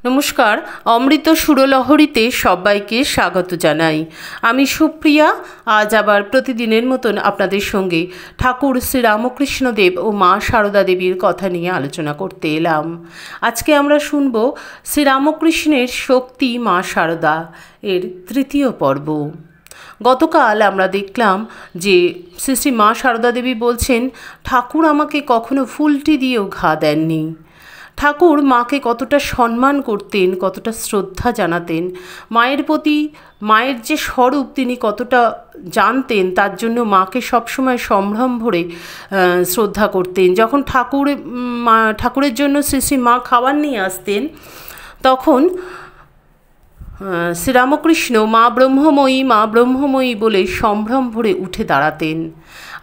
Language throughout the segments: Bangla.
নমস্কার, অমৃত সুরলহরীতে সবাইকে স্বাগত জানাই। আমি সুপ্রিয়া। আজ আবার প্রতিদিনের মতন আপনাদের সঙ্গে ঠাকুর শ্রীরামকৃষ্ণদেব ও মা সারদা দেবীর কথা নিয়ে আলোচনা করতে এলাম। আজকে আমরা শুনব শ্রীরামকৃষ্ণের শক্তি মা সারদা এর তৃতীয় পর্ব। গতকাল আমরা দেখলাম যে শ্রী শ্রী মা সারদা দেবী বলছেন, ঠাকুর আমাকে কখনো ফুলটি দিয়েও ঘা দেননি। ঠাকুর মাকে কতটা সম্মান করতেন, কতটা শ্রদ্ধা জানাতেন, মায়ের প্রতি মায়ের যে স্বরূপ তিনি কতটা জানতেন, তার জন্য মাকে সবসময় সম্ভ্রম ভরে শ্রদ্ধা করতেন। যখন ঠাকুরের জন্য শ্রী শ্রী মা খাবার নিয়ে আসতেন, তখন শ্রীরামকৃষ্ণ মা ব্রহ্মময়ী বলে সম্ভ্রম ভরে উঠে দাঁড়াতেন।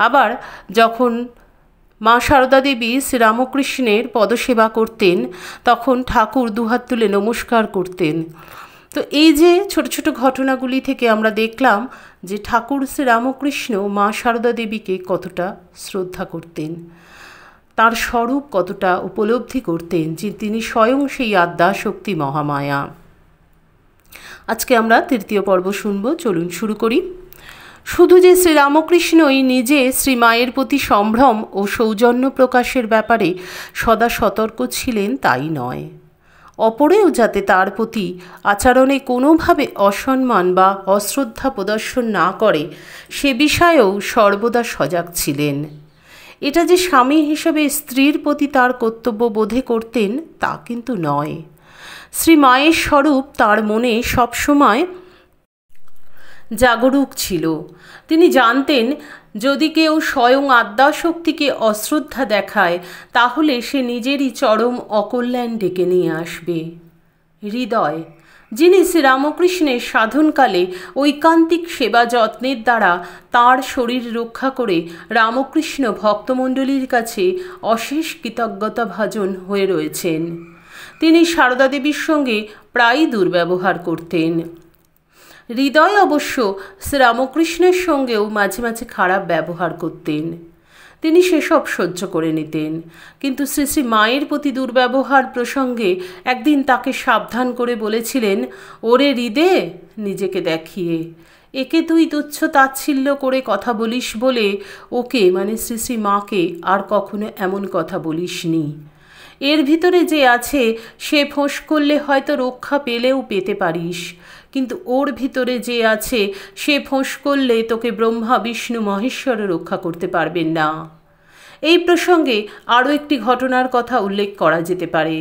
আবার যখন মা সারদা দেবী শ্রীরামকৃষ্ণের পদসেবা করতেন, তখন ঠাকুর দুহাত তুলে নমস্কার করতেন। তো এই যে ছোট ছোট ঘটনাগুলি থেকে আমরা দেখলাম যে ঠাকুর শ্রীরামকৃষ্ণ মা সারদা দেবীকে কতটা শ্রদ্ধা করতেন, তার স্বরূপ কতটা উপলব্ধি করতেন, যে তিনি স্বয়ং সেই আদ্যাশক্তি মহামায়া। আজকে আমরা তৃতীয় পর্ব শুনব। চলুন শুরু করি। শুধু যে শ্রীরামকৃষ্ণই নিজে শ্রীমায়ের প্রতি সম্ভ্রম ও সৌজন্য প্রকাশের ব্যাপারে সদা সতর্ক ছিলেন তাই নয়, অপরেও যাতে তার প্রতি আচরণে কোনোভাবে অসম্মান বা অশ্রদ্ধা প্রদর্শন না করে সে বিষয়েও সর্বদা সজাগ ছিলেন। এটা যে স্বামী হিসেবে স্ত্রীর প্রতি তার কর্তব্য বোধে করতেন তা কিন্তু নয়। শ্রীমায়ের স্বরূপ তার মনে সবসময় জাগরুক ছিল। তিনি জানতেন, যদি কেউ স্বয়ং আদ্যাশক্তিকে অশ্রদ্ধা দেখায় তাহলে সে নিজেরই চরম অকল্যাণ ডেকে নিয়ে আসবে। হৃদয়, যিনি শ্রীরামকৃষ্ণের সাধনকালে ঐকান্তিক সেবা যত্নের দ্বারা তাঁর শরীর রক্ষা করে রামকৃষ্ণ ভক্তমণ্ডলীর কাছে অশেষ কৃতজ্ঞতাভাজন হয়ে রয়েছেন, তিনি সারদা দেবীর সঙ্গে প্রায়ই দুর্ব্যবহার করতেন। হৃদয় অবশ্য শ্রীরামকৃষ্ণের সঙ্গেও মাঝে মাঝে খারাপ ব্যবহার করতেন, তিনি সেসব সহ্য করে নিতেন। কিন্তু শ্রী শ্রী মায়ের প্রতি দুর্ব্যবহার প্রসঙ্গে একদিন তাকে সাবধান করে বলেছিলেন, ওরে হৃদে, নিজেকে দেখিয়ে একে তুই তুচ্ছ তাচ্ছিল্য করে কথা বলিস বলে ওকে মানে শ্রী শ্রী মাকে আর কখনো এমন কথা বলিসনি। এর ভিতরে যে আছে সে ফোঁস করলে হয়তো রক্ষা পেলেও পেতে পারিস, কিন্তু ওর ভিতরে যে আছে সে ফোঁস করলে তোকে ব্রহ্মা বিষ্ণু মহেশ্বর রক্ষা করতে পারবেন না। এই প্রসঙ্গে আরও একটি ঘটনার কথা উল্লেখ করা যেতে পারে।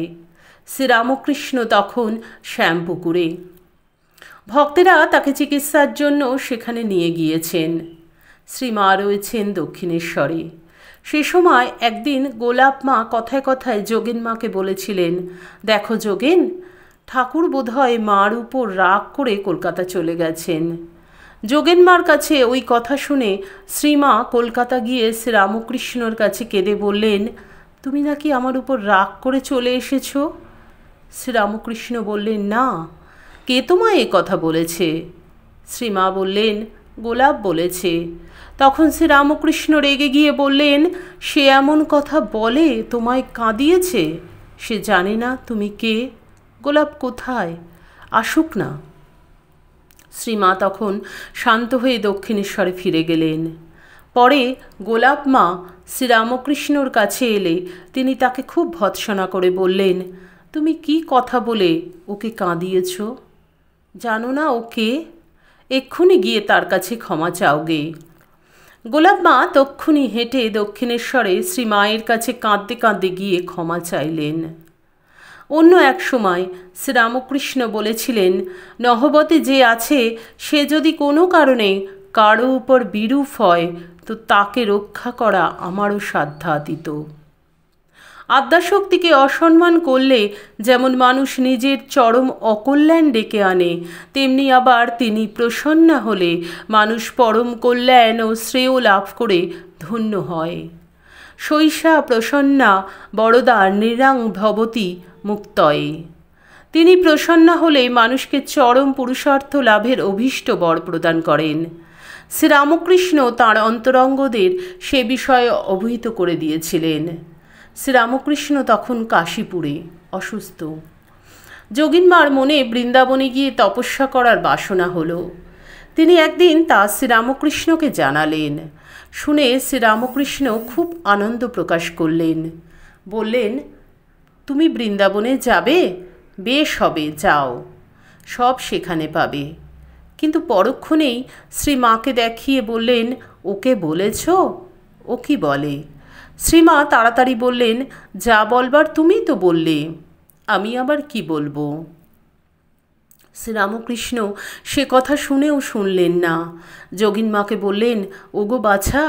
শ্রীরামকৃষ্ণ তখন শ্যামপুকুরে, ভক্তেরা তাকে চিকিৎসার জন্য সেখানে নিয়ে গিয়েছেন। শ্রীমা রয়েছেন দক্ষিণেশ্বরে। সে সময় একদিন গোলাপ মা কথায় কথায় যোগেন মাকে বলেছিলেন, দেখো যোগেন, ঠাকুর বোধহয় মার উপর রাগ করে কলকাতা চলে গেছেন। যোগেন মার কাছে ওই কথা শুনে শ্রীমা কলকাতা গিয়ে শ্রীরামকৃষ্ণর কাছে কেঁদে বললেন, তুমি নাকি আমার উপর রাগ করে চলে এসেছো? শ্রীরামকৃষ্ণ বললেন, না, কে তোমায় এ কথা বলেছে? শ্রীমা বললেন, গোলাপ বলেছে। তখন শ্রীরামকৃষ্ণ রেগে গিয়ে বললেন, সে এমন কথা বলে তোমায় কাঁদিয়েছে? সে জানে না তুমি কে। গোলাপ কোথায়? আসুক না। শ্রীমা তখন শান্ত হয়ে দক্ষিণেশ্বরে ফিরে গেলেন। পরে গোলাপ মা শ্রীরামকৃষ্ণর কাছে এলে তিনি তাকে খুব ভৎসনা করে বললেন, তুমি কি কথা বলে ওকে কাঁদিয়েছ? জানো না ওকে? এক্ষুনি গিয়ে তার কাছে ক্ষমা চাওগে। গোলাপ মা তক্ষুনি হেঁটে দক্ষিণেশ্বরে শ্রীমায়ের কাছে কাঁদতে কাঁদতে গিয়ে ক্ষমা চাইলেন। অন্য এক সময় শ্রীরামকৃষ্ণ বলেছিলেন, নহবতে যে আছে সে যদি কোনো কারণে কারো উপর বিরূপ হয় তো তাকে রক্ষা করা আমারও সাধ্যাতীত। আদ্যাশক্তিকে অসম্মান করলে যেমন মানুষ নিজের চরম অকল্যাণ ডেকে আনে, তেমনি আবার তিনি প্রসন্ন হলে মানুষ পরম কল্যাণ ও শ্রেয় লাভ করে ধন্য হয়। শৈশা প্রসন্না বরদা নৃণাং ভবতি মুক্তয়ে। তিনি প্রসন্ন হলে মানুষকে চরম পুরুষার্থ লাভের অভীষ্ট বর প্রদান করেন। শ্রীরামকৃষ্ণ তাঁর অন্তরঙ্গদের সে বিষয়ে অবহিত করে দিয়েছিলেন। শ্রীরামকৃষ্ণ তখন কাশীপুরে অসুস্থ। যোগীনমার মনে বৃন্দাবনে গিয়ে তপস্যা করার বাসনা হলো। তিনি একদিন তা শ্রীরামকৃষ্ণকে জানালেন। শুনে শ্রীরামকৃষ্ণ খুব আনন্দ প্রকাশ করলেন। বললেন, তুমি বৃন্দাবনে যাবে? বেশ হবে, যাও, সব সেখানে পাবে। কিন্তু পরক্ষণেই শ্রীমাকে দেখিয়ে বললেন, ওকে বলেছ? ও কি বলে? শ্রীমা তাড়াতাড়ি বললেন, যা বলবার তুমি তো বললে, আমি আবার কি বলবো? শ্রীরামকৃষ্ণ সে কথা শুনেও শুনলেন না। যোগীনমাকে বললেন, ওগো বাছা,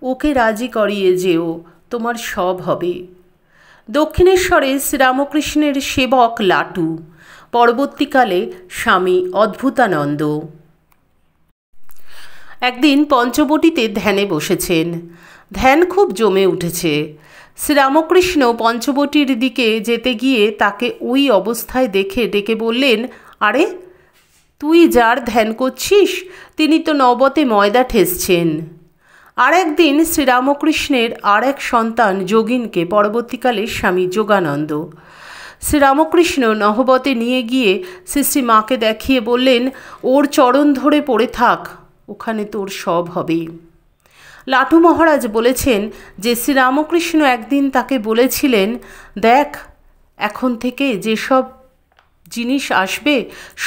ওকে রাজি করিয়ে যেও, তোমার সব হবে। দক্ষিণেশ্বরে শ্রীরামকৃষ্ণের সেবক লাটু, পরবর্তীকালে স্বামী অদ্ভুতানন্দ, একদিন পঞ্চবটিতে ধ্যানে বসেছেন। ধ্যান খুব জমে উঠেছে। শ্রীরামকৃষ্ণ পঞ্চবটির দিকে যেতে গিয়ে তাকে ওই অবস্থায় দেখে ডেকে বললেন, আরে, তুই যার ধ্যান করছিস তিনি তো নবতে ময়দা ঠেসছেন। আর একদিন শ্রীরামকৃষ্ণের আর এক সন্তান যোগিনকে, পরবর্তীকালে স্বামী যোগানন্দ, শ্রীরামকৃষ্ণ নহবতে নিয়ে গিয়ে শ্রী মাকে দেখিয়ে বললেন, ওর চরণ ধরে পড়ে থাক, ওখানে তোর সব হবে। লাটু মহারাজ বলেছেন যে শ্রীরামকৃষ্ণ একদিন তাকে বলেছিলেন, দেখ, এখন থেকে যেসব জিনিস আসবে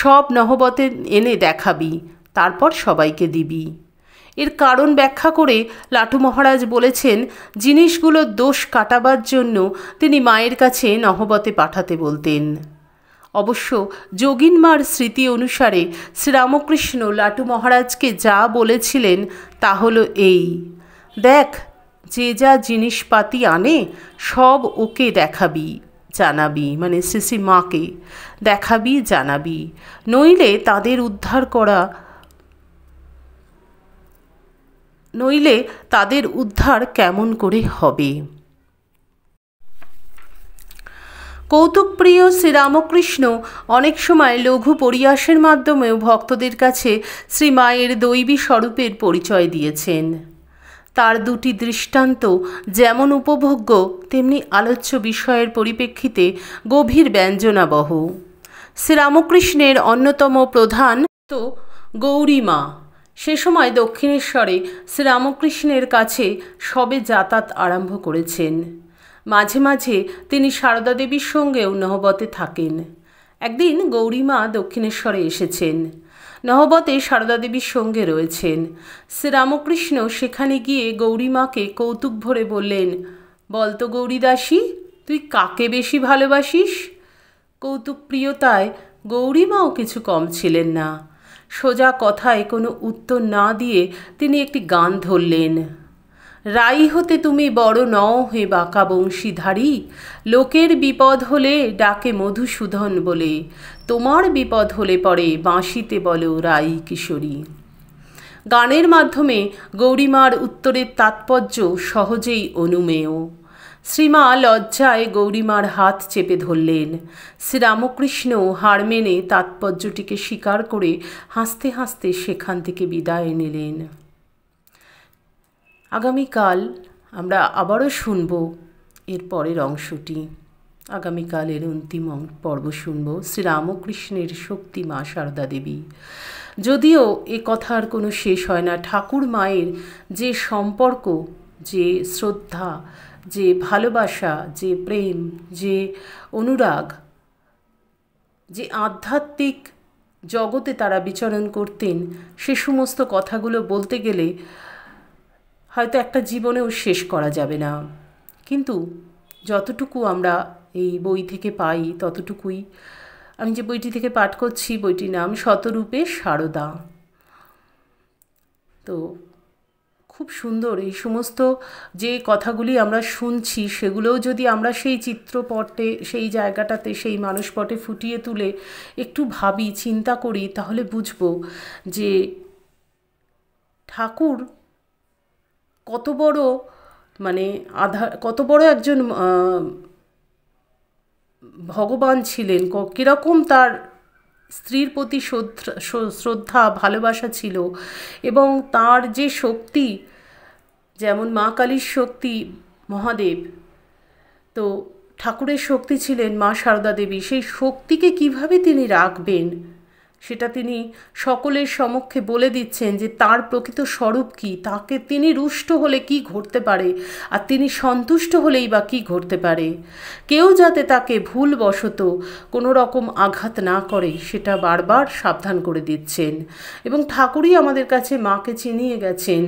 সব নহবতে এনে দেখাবি, তারপর সবাইকে দিবি। এর কারণ ব্যাখ্যা করে লাটু মহারাজ বলেছেন, জিনিসগুলোর দোষ কাটাবার জন্য তিনি মায়ের কাছে নহবতে পাঠাতে বলতেন। অবশ্য যোগীনমার স্মৃতি অনুসারে শ্রীরামকৃষ্ণ লাটু মহারাজকে যা বলেছিলেন তা হলো এই, দেখ, যে যা জিনিসপাতি আনে সব ওকে দেখাবি, জানাবি, মানে শ্রী মাকে দেখাবি, জানাবি, নইলে তাদের উদ্ধার কেমন করে হবে। কৌতুকপ্রিয় শ্রীরামকৃষ্ণ অনেক সময় লঘু পরিহাসের মাধ্যমেও ভক্তদের কাছে শ্রীমায়ের দৈবী স্বরূপের পরিচয় দিয়েছেন। তার দুটি দৃষ্টান্ত যেমন উপভোগ্য তেমনি আলোচ্য বিষয়ের পরিপ্রেক্ষিতে গভীর ব্যঞ্জনাবহ। শ্রীরামকৃষ্ণের অন্যতম প্রধান তো গৌরীমা। সে সময় দক্ষিণেশ্বরে শ্রীরামকৃষ্ণের কাছে সবে যাতায়াত আরম্ভ করেছেন। মাঝে মাঝে তিনি সারদা দেবীর সঙ্গেও নহবতে থাকেন। একদিন গৌরীমা দক্ষিণেশ্বরে এসেছেন। নহবতে সারদা দেবীর সঙ্গে রয়েছেন। শ্রীরামকৃষ্ণ সেখানে গিয়ে গৌরীমাকে কৌতুক ভরে বললেন, বলতো গৌরীদাসী, তুই কাকে বেশি ভালোবাসিস? কৌতুকপ্রিয়তায় গৌরীমাও কিছু কম ছিলেন না। সোজা কথায় কোনো উত্তর না দিয়ে তিনি একটি গান ধরলেন। রাই হতে তুমি বড় নও হে বাঁকা বংশীধারী, লোকের বিপদ হলে ডাকে মধুসূদন বলে, তোমার বিপদ হলে পরে বাঁশিতে বলো রাই কিশোরী। গানের মাধ্যমে গৌরীমার উত্তরের তাৎপর্য সহজেই অনুমেয়। শ্রীমা লজ্জায় গৌরীমার হাত চেপে ধরলেন। শ্রীরামকৃষ্ণ হার মেনে তাৎপর্যটিকে স্বীকার করে হাসতে হাসতে সেখান থেকে বিদায় নিলেন। আগামীকাল আমরা আবারও শুনব এর পরের অংশটি। আগামীকালের অন্তিম পর্ব শুনব শ্রীরামকৃষ্ণের শক্তি মা সারদা দেবী। যদিও এ কথার কোনো শেষ হয় না। ঠাকুর মায়ের যে সম্পর্ক, যে শ্রদ্ধা, যে ভালোবাসা, যে প্রেম, যে অনুরাগ, যে আধ্যাত্মিক জগতে তারা বিচরণ করতেন, সে সমস্ত কথাগুলো বলতে গেলে হয়তো একটা জীবনেও শেষ করা যাবে না। কিন্তু যতটুকু আমরা এই বই থেকে পাই ততটুকুই। আমি যে বইটি থেকে পাঠ করছি, বইটির নাম শতরূপে সারদা। তো খুব সুন্দর এই সমস্ত যে কথাগুলি আমরা শুনছি, সেগুলোও যদি আমরা সেই চিত্রপটে, সেই জায়গাটাতে, সেই মানুষপটে ফুটিয়ে তুলে একটু ভাবি, চিন্তা করি, তাহলে বুঝব যে ঠাকুর কত বড়, মানে কত বড় একজন ভগবান ছিলেন, কীরকম তার স্ত্রীর প্রতি শ্রদ্ধা ভালোবাসা ছিল, এবং তার যে শক্তি, যেমন মা কালীর শক্তি মহাদেব, তো ঠাকুরের শক্তি ছিলেন মা সারদা দেবী। সেই শক্তিকে কিভাবে তিনি রাখবেন সেটা তিনি সকলের সমক্ষে বলে দিচ্ছেন যে তার প্রকৃত স্বরূপ কী, তাকে তিনি রুষ্ট হলে কি ঘটতে পারে, আর তিনি সন্তুষ্ট হলেই বা কী ঘটতে পারে। কেউ যাতে তাকে ভুলবশত কোনো রকম আঘাত না করে সেটা বারবার সাবধান করে দিচ্ছেন। এবং ঠাকুরই আমাদের কাছে মাকে চিনিয়ে গেছেন।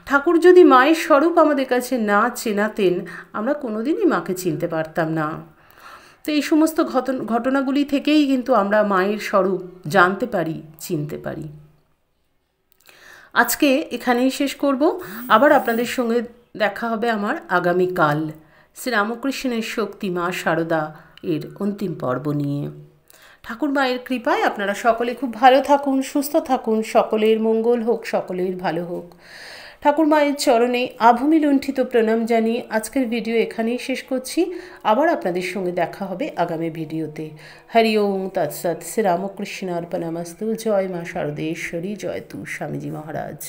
ঠাকুর যদি মায়ের স্বরূপ আমাদের কাছে না চেনাতেন, আমরা কোনোদিনই মাকে চিনতে পারতাম না। তো এই সমস্ত ঘটনাগুলি থেকেই কিন্তু আমরা মায়ের স্বরূপ জানতে পারি, চিনতে পারি। আজকে এখানেই শেষ করব। আবার আপনাদের সঙ্গে দেখা হবে আমার আগামীকাল শ্রীরামকৃষ্ণের শক্তি মা সারদা এর অন্তিম পর্ব নিয়ে। ঠাকুর মায়ের কৃপায় আপনারা সকলে খুব ভালো থাকুন, সুস্থ থাকুন, সকলের মঙ্গল হোক, সকলের ভালো হোক। ঠাকুর মায়ের চরণে আভূমি লুণ্ঠিত প্রণাম জানিয়ে আজকের ভিডিও এখানেই শেষ করছি। আবার আপনাদের সঙ্গে দেখা হবে আগামী ভিডিওতে। হরি ওম তৎসৎ। শ্রীরামকৃষ্ণ অর্পণমস্তু। জয় মা শারদেশ্বরী, জয় তু স্বামীজি মহারাজ।